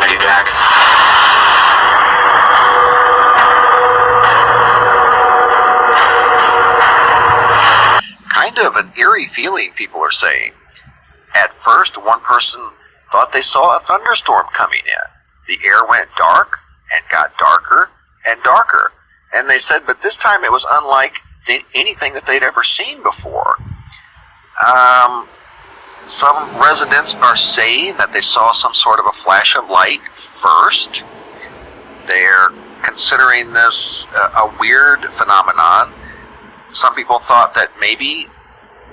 Ready, Jack. Kind of an eerie feeling, people are saying. At first, one person thought they saw a thunderstorm coming in. The air went dark and got darker and darker. And they said, but this time it was unlike anything that they'd ever seen before. Some residents are saying that they saw some sort of a flash of light first. They're considering this a weird phenomenon. Some people thought that maybe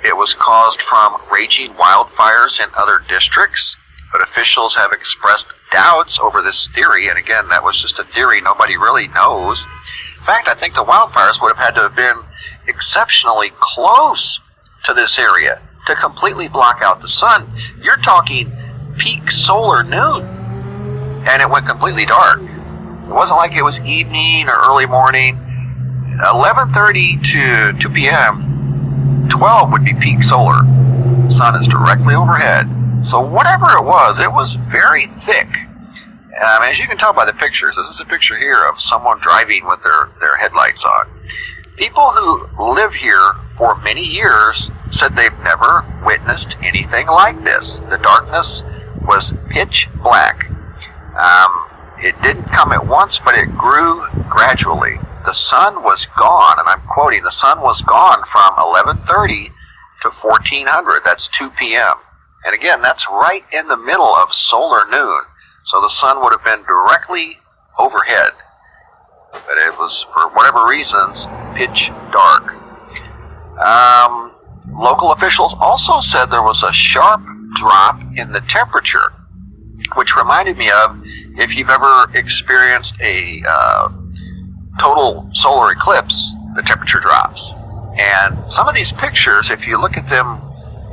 it was caused from raging wildfires in other districts, but officials have expressed doubts over this theory, and again, that was just a theory. Nobody really knows. In fact, I think the wildfires would have had to have been exceptionally close to this area to completely block out the sun. You're talking peak solar noon, and it went completely dark. It wasn't like it was evening or early morning. 11:30 to 2 p.m., 12 would be peak solar. The sun is directly overhead. So whatever it was very thick. As you can tell by the pictures, this is a picture here of someone driving with their headlights on. People who live here for many years said they've never witnessed anything like this. The darkness was pitch black. It didn't come at once, but it grew gradually. The sun was gone, and I'm quoting, the sun was gone from 11:30 to 1400. That's 2 p.m. And again, that's right in the middle of solar noon. So the sun would have been directly overhead. But it was, for whatever reasons, pitch dark. Local officials also said there was a sharp drop in the temperature, which reminded me of if you've ever experienced a total solar eclipse, the temperature drops. And some of these pictures, if you look at them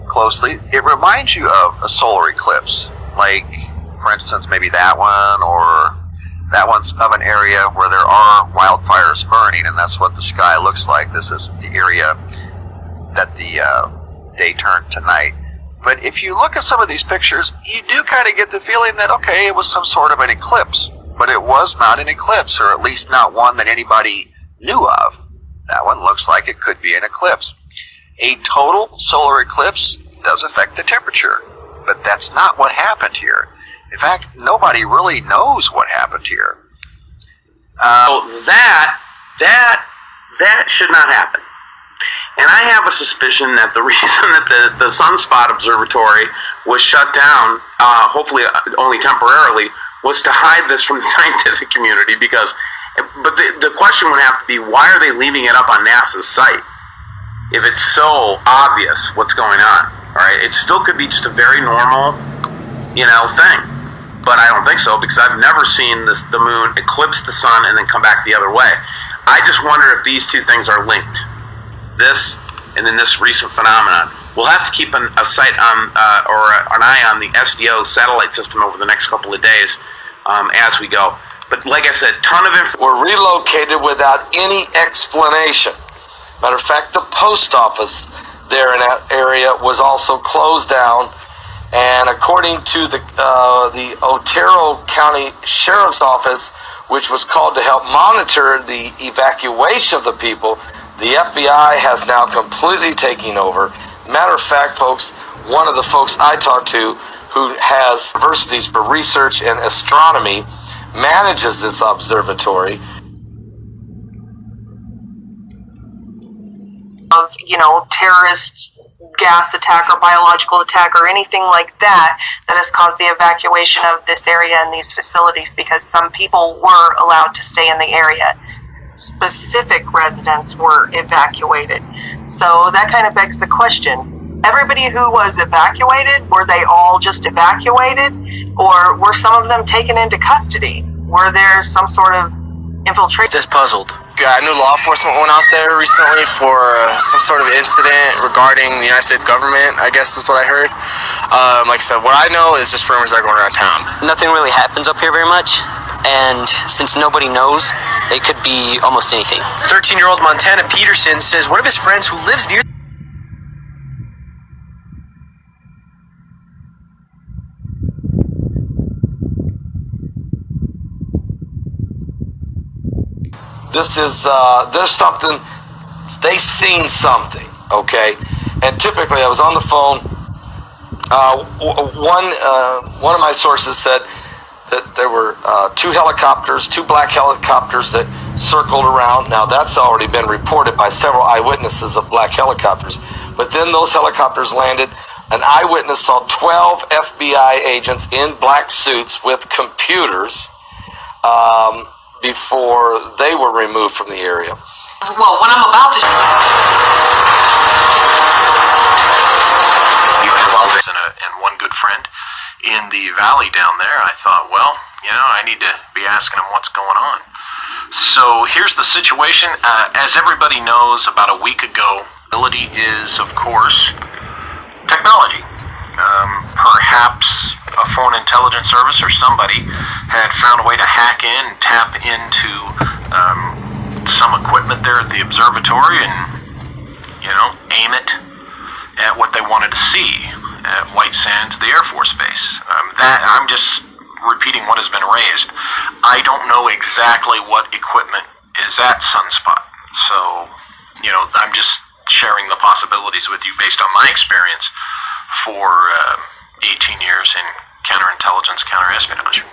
closely, it reminds you of a solar eclipse. Like, for instance, maybe that one, or that one's of an area where there are wildfires burning, and that's what the sky looks like. This is the area that the day turned to night. But if you look at some of these pictures, you do kind of get the feeling that, okay, it was some sort of an eclipse. But it was not an eclipse, or at least not one that anybody knew of. That one looks like it could be an eclipse. A total solar eclipse does affect the temperature, but that's not what happened here. In fact, nobody really knows what happened here. That should not happen. And I have a suspicion that the reason that the Sunspot Observatory was shut down, hopefully only temporarily, was to hide this from the scientific community. But the question would have to be, why are they leaving it up on NASA's site if it's so obvious what's going on? All right, it still could be just a very normal, thing. But I don't think so, because I've never seen the moon eclipse the sun and then come back the other way. I just wonder if these two things are linked. This and then this recent phenomenon. We'll have to keep an eye on the SDO satellite system over the next couple of days as we go. But like I said, ton of information. Were relocated without any explanation. Matter of fact, the post office there in that area was also closed down. And according to the Otero County Sheriff's Office, which was called to help monitor the evacuation of the people, the FBI has now completely taken over. Matter of fact, folks, one of the folks I talked to who has universities for research in astronomy manages this observatory. Of, terrorist gas attack or biological attack or anything like that has caused the evacuation of this area and these facilities, because some people were allowed to stay in the area. Specific residents were evacuated. So that kind of begs the question. Everybody who was evacuated, were they all just evacuated? Or were some of them taken into custody? Were there some sort of infiltration? Just puzzled. Yeah, new law enforcement went out there recently for some sort of incident regarding the United States government, I guess is what I heard. Like I said, what I know is just rumors that are going around town. Nothing really happens up here very much, and since nobody knows, it could be almost anything. 13-year-old Montana Peterson says one of his friends who lives near This is there's something. They seen something, okay? And typically, I was on the phone. One of my sources said that there were two black helicopters that circled around. Now, that's already been reported by several eyewitnesses of black helicopters. But then those helicopters landed. An eyewitness saw 12 FBI agents in black suits with computers before they were removed from the area. Well, what I'm about to and one good friend in the valley down there, I thought, well, I need to be asking him what's going on. So here's the situation. As everybody knows, about a week ago, ability is, of course, technology. Perhaps a foreign intelligence service or somebody had found a way to hack in, tap into some equipment there at the observatory and, aim it at what they wanted to see at White Sands, the Air Force Base. I'm just repeating what has been raised. I don't know exactly what equipment is at Sunspot. So, I'm just sharing the possibilities with you based on my experience for 18 years in counterintelligence, counterespionage.